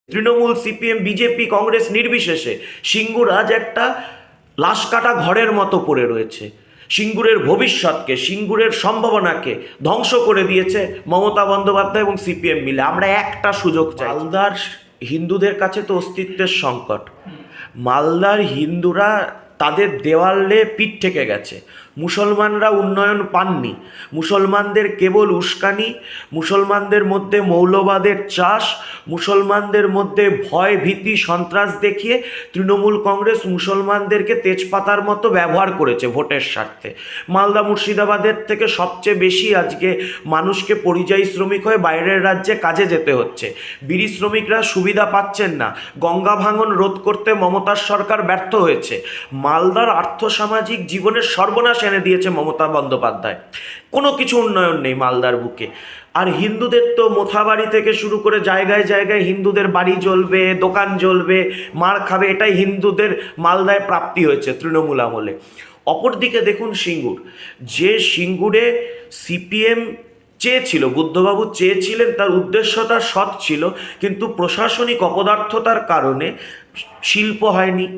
Trinamool, CPM, BJP, Congress নির্বিশেষে সিঙ্গুর আজ একটা লাশ কাটা ঘরের মতো পড়ে রয়েছে। সিঙ্গুরের ভবিষ্যৎকে, সিঙ্গুরের সম্ভাবনাকে ধ্বংস করে দিয়েছে মমতা বন্দ্যোপাধ্যায় এবং সিপিএম মিলে। আমরা একটা সুযোগ চাই। মালদার হিন্দুদের কাছে তো অস্তিত্বের সংকট। মালদার হিন্দুরা তাদের দেওয়ালে পিঠ থেকে গেছে। মুসলমানরা উন্নয়ন পাননি। মুসলমানদের কেবল উস্কানি, মুসলমানদের মধ্যে মৌলবাদের চাষ, মুসলমানদের মধ্যে ভয়, ভীতি, সন্ত্রাস দেখিয়ে তৃণমূল কংগ্রেস মুসলমানদেরকে তেজপাতার মতো ব্যবহার করেছে ভোটের স্বার্থে। মালদা, মুর্শিদাবাদের থেকে সবচেয়ে বেশি আজকে মানুষকে পরিযায়ী শ্রমিক হয়ে বাইরের রাজ্যে কাজে যেতে হচ্ছে। বিড়ি শ্রমিকরা সুবিধা পাচ্ছেন না। গঙ্গা ভাঙন রোধ করতে মমতার সরকার ব্যর্থ হয়েছে। মালদার আর্থসামাজিক জীবনের সর্বনাশ এনে দিয়েছে মমতা বন্দ্যোপাধ্যায়। কোনো কিছু উন্নয়ন নেই মালদার বুকে। আর হিন্দুদের তো মোথাবাড়ি থেকে শুরু করে জায়গায় জায়গায় হিন্দুদের বাড়ি জ্বলবে, দোকান জ্বলবে, মার খাবে, এটাই হিন্দুদের মালদায় প্রাপ্তি হয়েছে তৃণমূল আমলে। অপরদিকে দেখুন সিঙ্গুর, যে সিঙ্গুরে সিপিএম চেয়েছিল, বুদ্ধবাবু চেয়েছিলেন, তার উদ্দেশ্যটা সৎ ছিল, কিন্তু প্রশাসনিক অপদার্থতার কারণে শিল্প হয়নি।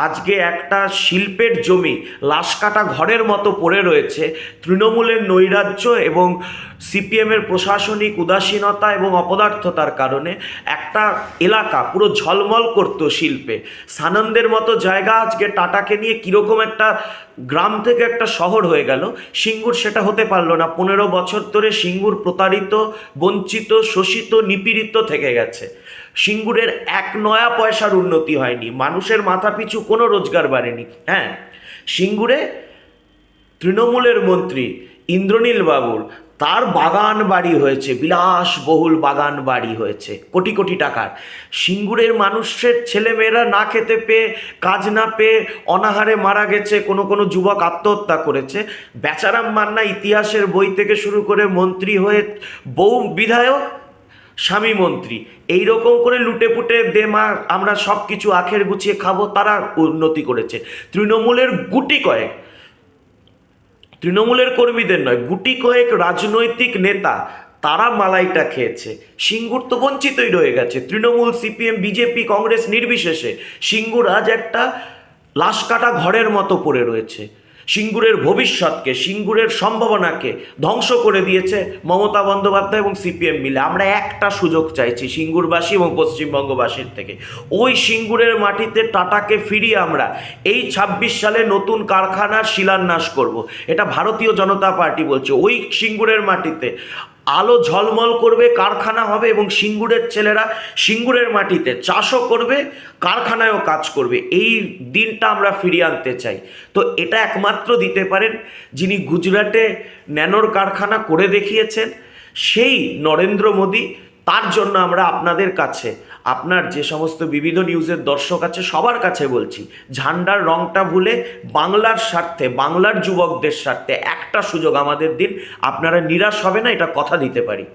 আজকে একটা শিল্পের জমি লাশ কাটা ঘরের মতো পড়ে রয়েছে। তৃণমূলের নৈরাজ্য এবং সিপিএমের প্রশাসনিক উদাসীনতা এবং অপদার্থতার কারণে একটা এলাকা পুরো ঝলমল করতো শিল্পে। সানন্দের মতো জায়গা আজকে টাটাকে নিয়ে কীরকম একটা গ্রাম থেকে একটা শহর হয়ে গেল। সিঙ্গুর সেটা হতে পারলো না। 15 বছর ধরে সিঙ্গুর প্রতারিত, বঞ্চিত, শোষিত, নিপীড়িত থেকে গেছে। সিঙ্গুরের এক নয়া পয়সার উন্নতি হয়নি। মানুষের মাথাপিছু কোনো রোজগার বাড়েনি। হ্যাঁ, সিঙ্গুরে তৃণমূলের মন্ত্রী ইন্দ্রনীল বাবুর তার বাগান বাড়ি হয়েছে, বিলাসবহুল বাগান বাড়ি হয়েছে কোটি কোটি টাকার। সিঙ্গুরের মানুষের ছেলেমেয়েরা না খেতে পেয়ে, কাজ না পেয়ে অনাহারে মারা গেছে, কোনো কোনো যুবক আত্মহত্যা করেছে। বেচারাম মান্না ইতিহাসের বই থেকে শুরু করে মন্ত্রী হয়ে বউ বিধায়ক, স্বামী মন্ত্রী, এই রকম করে লুটে পুটে দে মা আমরা সব কিছু আখের গুছিয়ে খাবো, তারা উন্নতি করেছে। তৃণমূলের গুটি কয়েক, তৃণমূলের কর্মীদের নয়, গুটি কয়েক রাজনৈতিক নেতা, তারা মালাইটা খেয়েছে। সিঙ্গুর তো বঞ্চিতই রয়ে গেছে। তৃণমূল, সিপিএম, বিজেপি, কংগ্রেস নির্বিশেষে সিঙ্গুর আজ একটা লাশ কাটা ঘরের মতো পড়ে রয়েছে। সিঙ্গুরের ভবিষ্যৎকে, সিঙ্গুরের সম্ভাবনাকে ধ্বংস করে দিয়েছে মমতা বন্দ্যোপাধ্যায় এবং সিপিএম মিলে। আমরা একটা সুযোগ চাইছি সিঙ্গুরবাসী এবং পশ্চিমবঙ্গবাসীর থেকে। ওই সিঙ্গুরের মাটিতে টাটাকে ফিরিয়ে আমরা এই 26 সালে নতুন কারখানার শিলান্যাস করব। এটা ভারতীয় জনতা পার্টি বলছে। ওই সিঙ্গুরের মাটিতে আলো ঝলমল করবে, কারখানা হবে এবং সিঙ্গুরের ছেলেরা সিঙ্গুরের মাটিতে চাষও করবে, কারখানায়ও কাজ করবে। এই দিনটা আমরা ফিরিয়ে আনতে চাই। তো এটা একমাত্র দিতে পারেন যিনি গুজরাটে ন্যানোর কারখানা করে দেখিয়েছেন, সেই নরেন্দ্র মোদী। তার জন্য আমরা আপনাদের কাছে, আপনার যে সমস্ত বিবিধ নিউজের দর্শক আছে সবার কাছে বলছি, ঝান্ডার রংটা ভুলে বাংলার স্বার্থে, বাংলার যুবকদের স্বার্থে একটা সুযোগ আমাদের দিন। আপনারা নিরাশ হবে না, এটা কথা দিতে পারি।